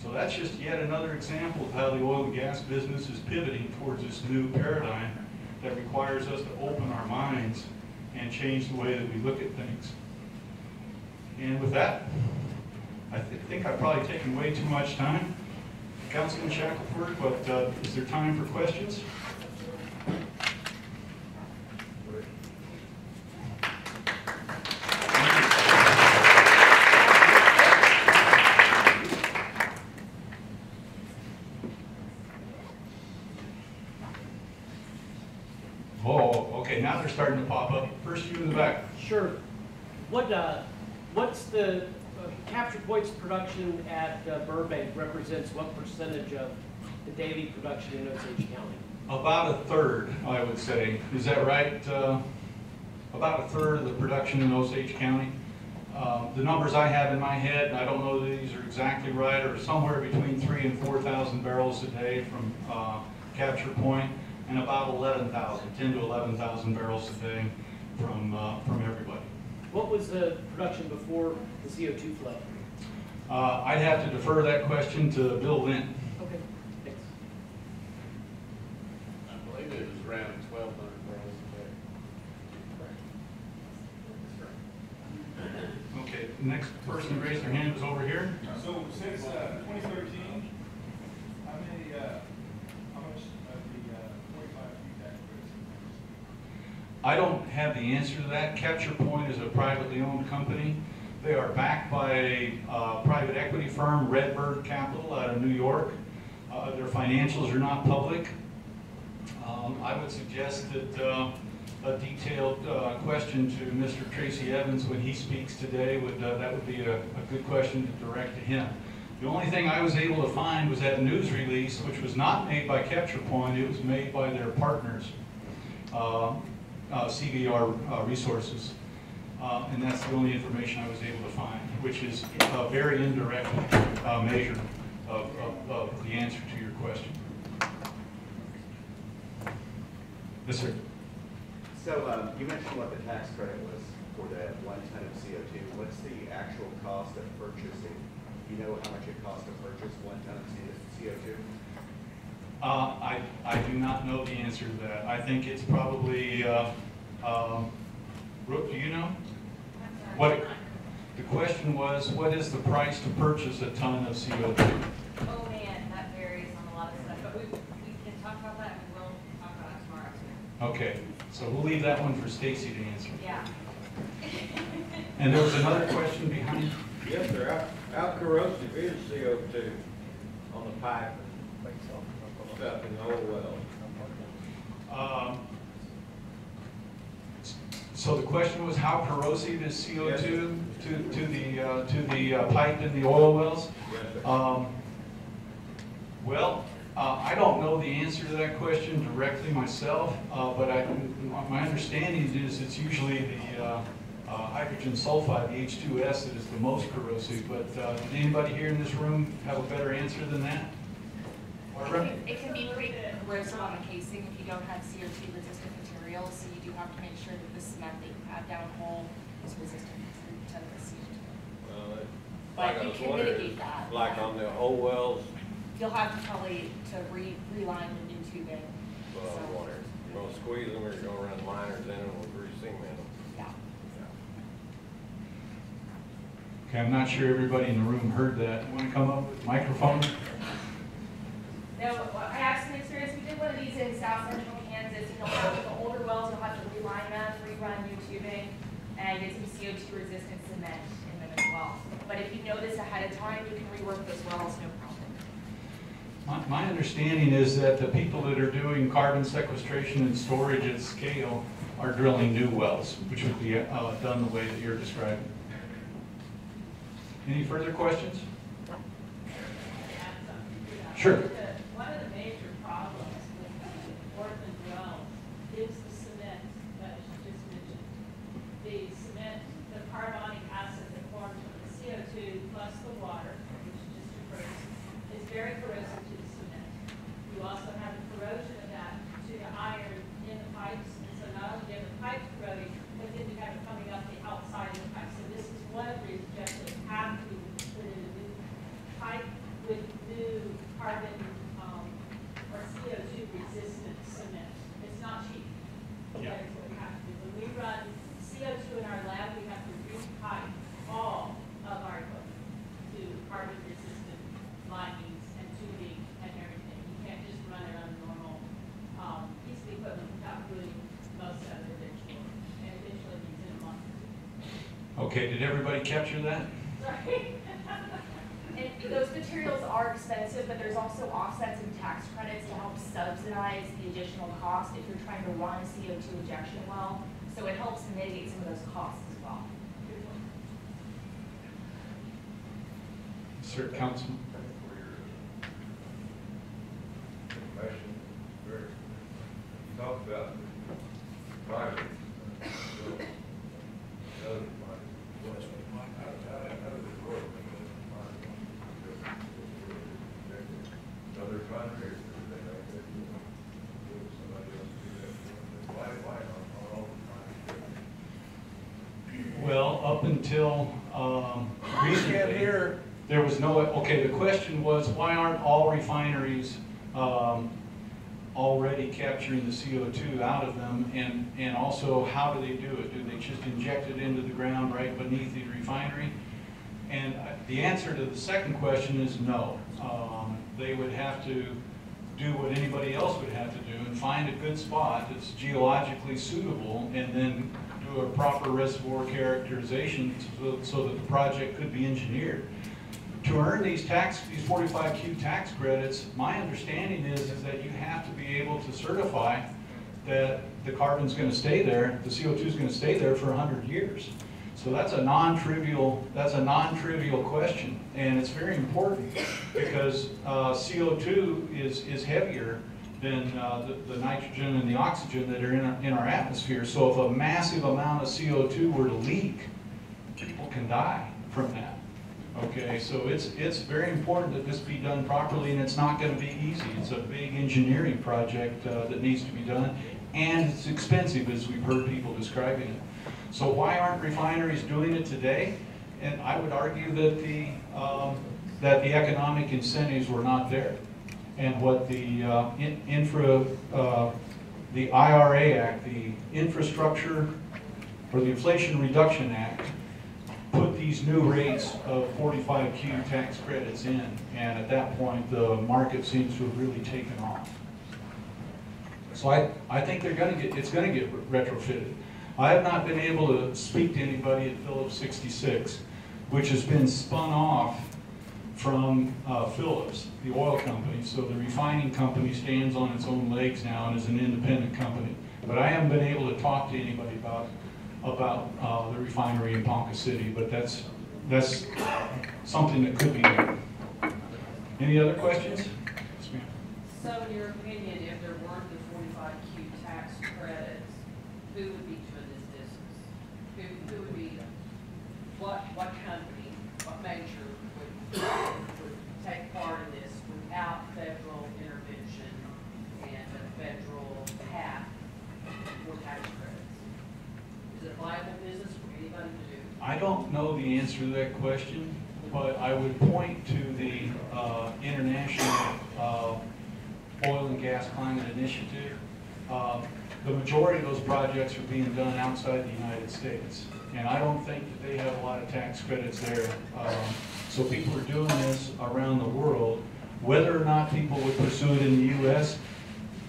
So that's just yet another example of how the oil and gas business is pivoting towards this new paradigm that requires us to open our minds and change the way that we look at things. And with that, I think I've probably taken way too much time. Councilman Shackelford, but is there time for questions? Oh, okay, now they're starting to pop up. First, you in the back. Sure. What's the Capture Point's production at Burbank represents what percentage of the daily production in Osage County? About a third, I would say. Is that right? About a third of the production in Osage County. The numbers I have in my head, I don't know that these are exactly right, are somewhere between 3,000 and 4,000 barrels a day from Capture Point, and about 10 to 11,000 barrels a day from everybody. What was the production before the CO2 flow? I'd have to defer that question to Bill Lynn. Okay, thanks. I believe it was around 1,200 barrels a day. Okay, the next person who raised their hand was over here. So since 2013, how many don't have the answer to that. Capture Point is a privately owned company. They are backed by a private equity firm, Redbird Capital, out of New York. Their financials are not public. I would suggest that a detailed question to Mr. Tracy Evans when he speaks today that would be a good question to direct to him. The only thing I was able to find was that news release, which was not made by Capture Point. It was made by their partners, CVR Resources. And that's the only information I was able to find, which is a very indirect measure of the answer to your question. Yes, sir. So you mentioned what the tax credit was for that 1 ton of CO2. What's the actual cost of purchasing? Do you know how much it costs to purchase 1 ton of CO2? I do not know the answer to that. I think it's probably, Brooke, do you know? The question was, what is the price to purchase a ton of CO2? Oh man, that varies on a lot of stuff, but we can talk about that and we'll talk about it tomorrow too. Okay, so we'll leave that one for Stacy to answer. Yeah. And there was another question behind. Yes, sir. How corrosive is CO2 on the pipe and stuff in the old wells? So the question was, how corrosive is CO2 to the pipe in the oil wells? Yes, sir. Well, I don't know the answer to that question directly myself, but my understanding is it's usually the hydrogen sulfide, the H2S, that is the most corrosive. But did anybody here in this room have a better answer than that? It can be pretty corrosive on the casing if you don't have CO2 resistant materials, so you do have to make sure that the cement that you have downhole is resistant to the CO2. Well, But you can mitigate that. Like on the old wells, You'll have to probably reline with new tubing. well, squeeze them or you're gonna run liners in them with re-cement them. Yeah. Okay, I'm not sure everybody in the room heard that. Want to come up with a microphone? No, I have some experience. We did one of these in South Central Kansas. You'll have the older wells, you'll have to reline them, rerun new tubing, and get some CO2 resistant cement in them as well. But if you know this ahead of time, you can rework those wells, no problem. My understanding is that the people that are doing carbon sequestration and storage at scale are drilling new wells, which would be done the way that you're describing. Any further questions? Sure. One of the major problems with the orphan wells is the cement that you just mentioned. The cement, the carbonic acid that forms from the CO2 plus the water, which is just too corrosive, is very corrosive to the cement. You also have the corrosion of that to the iron in the pipes, and so not only do you have the pipes corroding, but then you have it coming up the outside of the pipe. So this is one of the reasons you actually have to put in a new pipe with new carbon or CO2 resistant cement. It's not cheap. Yeah. That is what we have to do. When we run CO2 in our lab, we have to re-pipe all of our equipment to carbon resistant linings and tubing and everything. You can't just run it on a normal piece of equipment without doing most of it eventually. And eventually means in a month or two. Okay, did everybody capture that? Sorry. And those materials are expensive, but there's also offsets and tax credits to help subsidize the additional cost if you're trying to run a CO2 injection well. So it helps mitigate some of those costs as well. Sir, Councilman. Question, you talked about private. Other contractors, somebody else do that. Why on all the time? Well, up until recently, there was no, okay, the question was, why aren't all refineries already capturing the CO2 out of them? And also, how do they do it? Do they just inject it into the ground right beneath the refinery? And the answer to the second question is no. They would have to do what anybody else would have to do and find a good spot that's geologically suitable and then do a proper reservoir characterization so that the project could be engineered. To earn these 45Q tax credits, my understanding is that you have to be able to certify that the carbon's going to stay there, the CO2 is going to stay there for 100 years. So that's a non-trivial question, and it's very important because CO2 is heavier than the nitrogen and the oxygen that are in our atmosphere. So if a massive amount of CO2 were to leak, people can die from that. Okay, so it's very important that this be done properly, and it's not going to be easy. It's a big engineering project that needs to be done, and it's expensive, as we've heard people describing it. So why aren't refineries doing it today? And I would argue that the economic incentives were not there, and what the IRA Act, the Infrastructure or the Inflation Reduction Act, put these new rates of 45Q tax credits in, and at that point the market seems to have really taken off. So I think it's going to get retrofitted. I have not been able to speak to anybody at Phillips 66, which has been spun off from Phillips, the oil company. So the refining company stands on its own legs now and is an independent company. But I haven't been able to talk to anybody about the refinery in Ponca City, but that's something that could be done. Any other questions? Yes, ma'am. So in your opinion, if there weren't the 45Q tax credits, who would be doing this business? Who would be, what company, what major would take part in this without federal intervention and a federal path for tax credits? Is it a viable business for anybody to do? I don't know the answer to that question, but I would point to the International Oil and Gas Climate Initiative. The majority of those projects are being done outside the United States, and I don't think that they have a lot of tax credits there. So people are doing this around the world. Whether or not people would pursue it in the U.S.,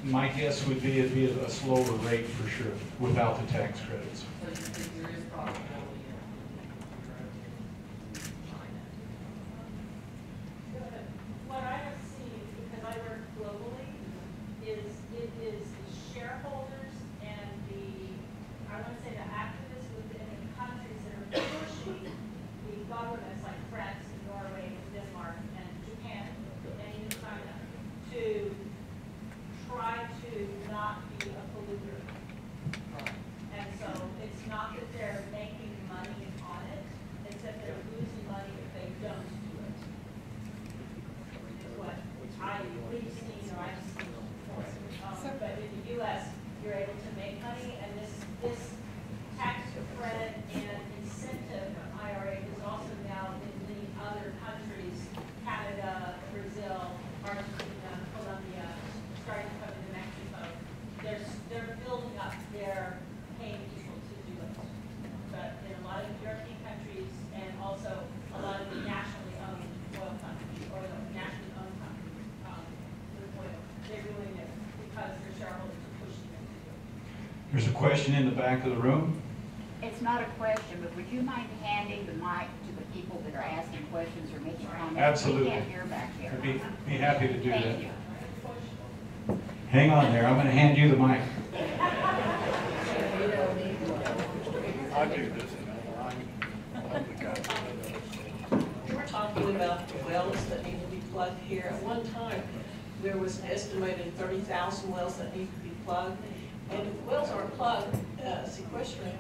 my guess would be it'd be a slower rate for sure, without the tax credits. So you think there is possibility in China? What I have seen, because I work globally, is it is the shareholders and I want to say the activists within the countries that are pushing the governments like France and Norway and Denmark and Japan and even China to try to not be a polluter. And so it's not that they're making money on it, it's that they're losing money if they don't do it. Is what we've seen or I've seen before. But in the U.S., you're able to make money, and this tax credit and incentive IRA is also now in many other countries, Canada, Brazil, Argentina, Colombia, starting to come into Mexico. They're building up their paying people to do it. But in a lot of European countries and also a lot of the nationally owned oil companies or the nationally owned companies with oil, they're doing it because their shareholders are pushing them to do it. There's a question in the back of the room. It's not a question, but would you mind handing the mic to the people that are asking questions or making comments? Absolutely. We can't hear back there. I'd be happy to do that. Thank you. Hang on there, I'm going to hand you the mic. I do this. We're talking about the wells that need to be plugged here. At one time, there was estimated 30,000 wells that need to be plugged. And if the wells aren't plugged, sequestering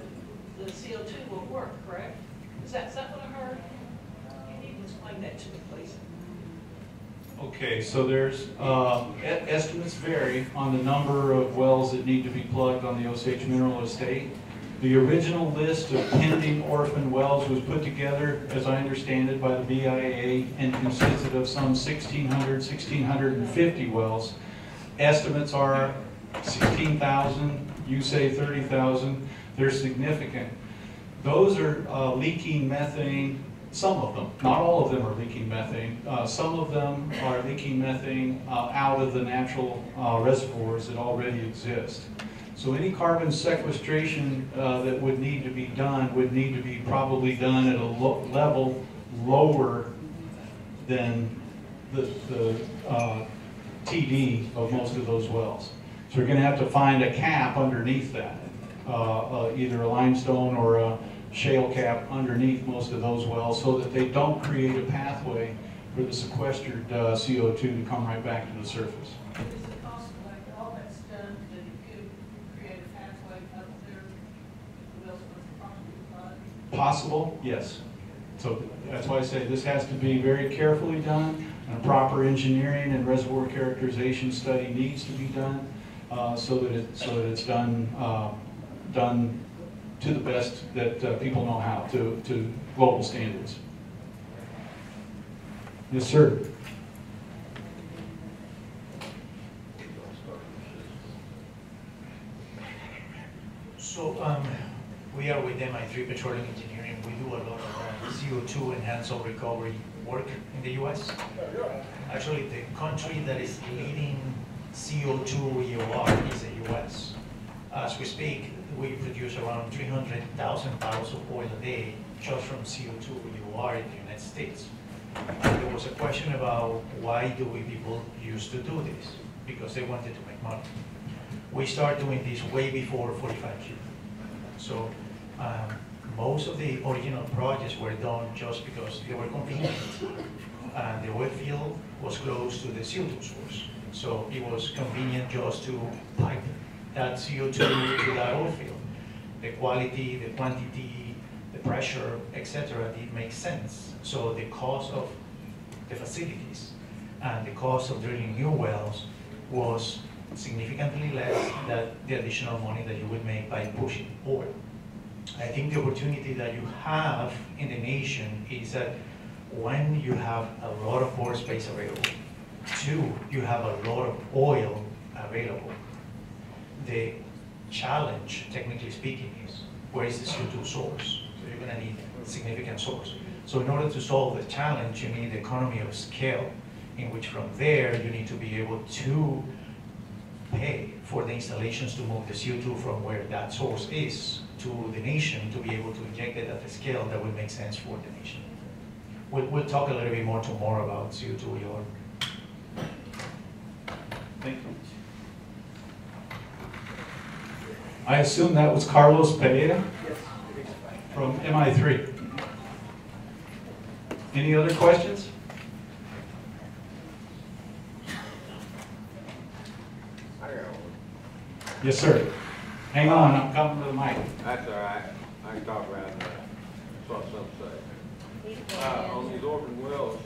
the CO2 will work, correct? Is that what I heard? Can you explain that to me, please? Okay, so there's, estimates vary on the number of wells that need to be plugged on the Osage mineral estate. The original list of pending orphan wells was put together, as I understand it, by the BIA and consisted of some 1,650 wells. Estimates are 16,000, you say 30,000. They're significant. Those are leaking methane Some of them, not all of them are leaking methane. Some of them are leaking methane out of the natural reservoirs that already exist. So any carbon sequestration that would need to be done would need to be probably done at a level lower than the TD of most of those wells. So we're going to have to find a cap underneath that, either a limestone or a shale cap underneath most of those wells so that they don't create a pathway for the sequestered CO2 to come right back to the surface. Is it possible after all that's done, that it could create a pathway up there, the wells with the property line? Possible, yes. So that's why I say this has to be very carefully done, and a proper engineering and reservoir characterization study needs to be done so that it's done done to the best that people know how, to global standards. Yes, sir. So we are with MI3 Petroleum Engineering. We do a lot of CO2 and hands-on recovery work in the U.S. Actually, the country that is leading CO2 EOR is the U.S. As we speak, we produce around 300,000 barrels of oil a day just from CO2 EOR in the United States. And there was a question about why do we people used to do this? Because they wanted to make money. We started doing this way before 45Q. So most of the original projects were done just because they were convenient. And the oil field was close to the CO2 source. So it was convenient just to pipe that CO2 to that oil field. The quality, the quantity, the pressure, etc. did make sense. So the cost of the facilities and the cost of drilling new wells was significantly less than the additional money that you would make by pushing oil. I think the opportunity that you have in the nation is that when you have a lot of pore space available, two, you have a lot of oil available. The challenge, technically speaking, is where is the CO2 source? So you're going to need a significant source. So in order to solve the challenge, you need economy of scale, in which from there you need to be able to pay for the installations to move the CO2 from where that source is to the nation to be able to inject it at a scale that would make sense for the nation. We'll talk a little bit more tomorrow about CO2 EOR. Thank you. I assume that was Carlos Pereira from MI3. Any other questions? Yes, sir. Hang on, I'm coming to the mic. That's all right. I can talk about that. That's what some say. On these orphan wells,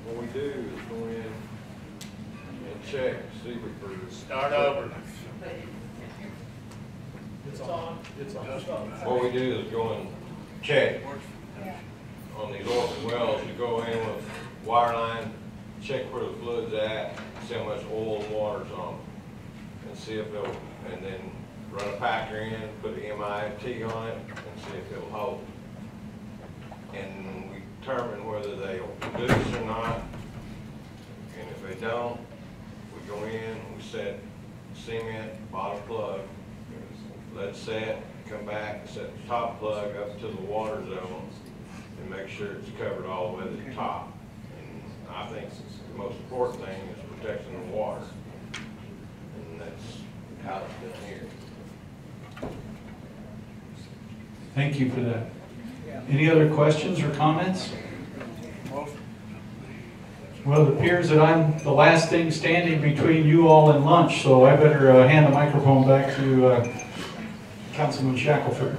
what we do is go in and check, see if we Start over. It's on. It's on. What we do is go and check on these orphan wells. You go in with wire line, check where the fluid's at, see how much oil and water's on them, and see if it'll, and then run a packer in, put the MIT on it, and see if it'll hold. And we determine whether they'll produce or not. And if they don't, we go in, we set cement, bottom plug, let it set, come back and set the top plug up to the water zone and make sure it's covered all the way to the top. And I think the most important thing is protecting the water. And that's how it's done here. Thank you for that. Any other questions or comments? Well, it appears that I'm the last thing standing between you all and lunch, so I better hand the microphone back to Councilman Shackelford.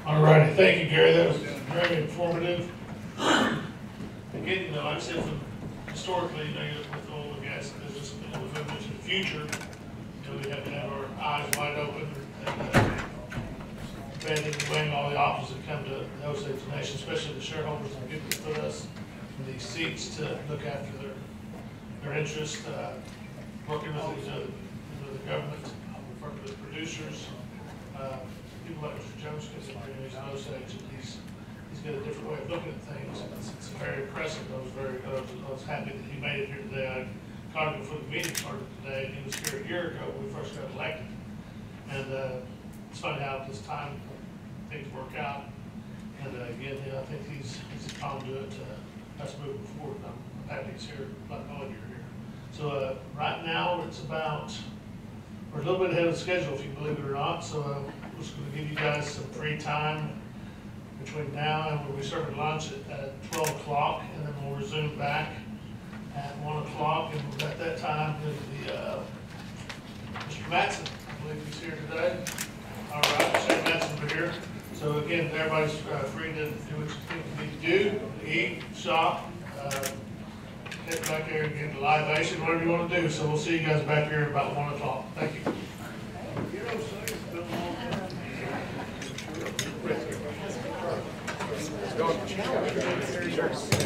All righty, thank you, Gary. That was very informative. Again, like I said, historically, with oil and gas business, with the future, we have to have our eyes wide open and vetting and weighing all the options that come to the Osage Nation, especially the shareholders and people that put us these seats to look after their interest, working with the government, working with producers, people like Mr. Jones, because he's an Osage, and he's got a different way of looking at things, and it's very impressive. I was happy that he made it here today. I called him before the meeting started today, and he was here a year ago when we first got elected. And it's funny how this time things work out. And again, I think he's a conduit to us moving forward. I'm happy he's here, like all of you are here. So right now, we're a little bit ahead of schedule, if you believe it or not. So I'm just going to give you guys some free time between now and when we serve lunch at 12 o'clock, and then we'll resume back at 1 o'clock. And at that time, Mr. Mattson, I believe he's here today. All right, Mr. Mattson over here. So again, everybody's free to do what you think you need to do, eat, shop, get back there and get a libation, whatever you want to do. So we'll see you guys back here about 1 o'clock. Thank you. It's going to challenge.